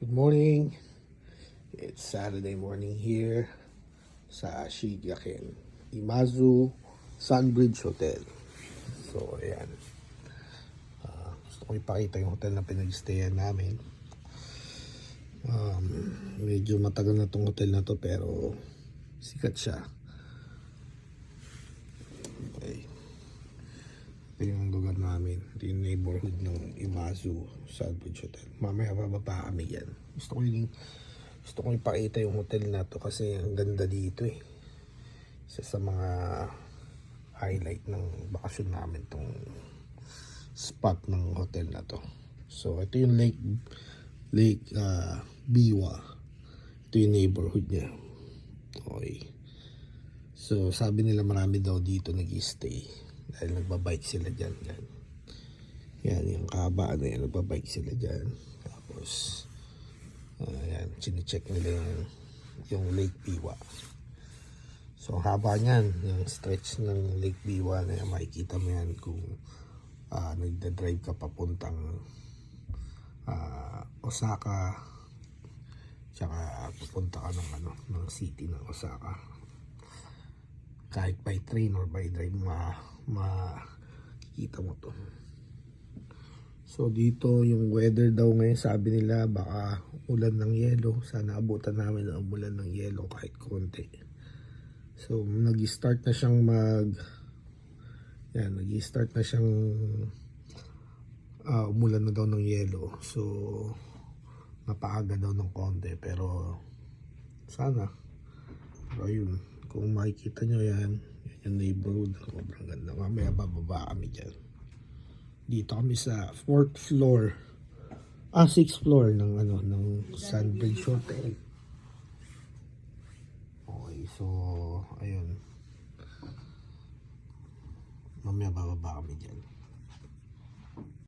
Good morning. It's Saturday morning here sa Shigaken, Imazu Sunbridge Hotel. So, ayan. Gusto ko ipakita yung hotel na pinag-stayan namin. Medyo matagal na tong hotel na to pero sikat siya. Okay. Ito yung lugar namin. Ito yung neighborhood ng Imazu Sunbridge Hotel. Mamaya bababa kami yan. Gusto ko ipakita yung hotel na to kasi ang ganda dito eh. Isa sa mga highlight ng bakasyon namin tong spot ng hotel na to. So ito yung Lake Biwa. Ito yung neighborhood niya. Okay. So sabi nila marami daw dito nag-stay dahil nagbabike sila dyan. Yan yung kahabaan na yan, nagbabike sila dyan. Tapos ayan, chinecheck nila yung Lake Biwa. So haba niyan, yung stretch ng Lake Biwa na yan, makikita mo yan kung nagda-drive ka papuntang Osaka, tsaka pupunta ka ng city ng Osaka. Kahit by train or by drive, makikita mo to. So dito yung weather daw ngayon, sabi nila baka ulan ng yelo. Sana abutan namin ang ulan ng yelo kahit konti. So nag-start na siyang umulan na daw ng yelo. So napaaga daw ng konti pero sana. Pero yun, kung makikita nyo yan yung neighborhood, sobrang ganda. Mamaya bababa kami dyan. Dito kami sa 6th floor ng Sunbridge Hotel. Okay, so ayun. Mamaya bababa kami dyan.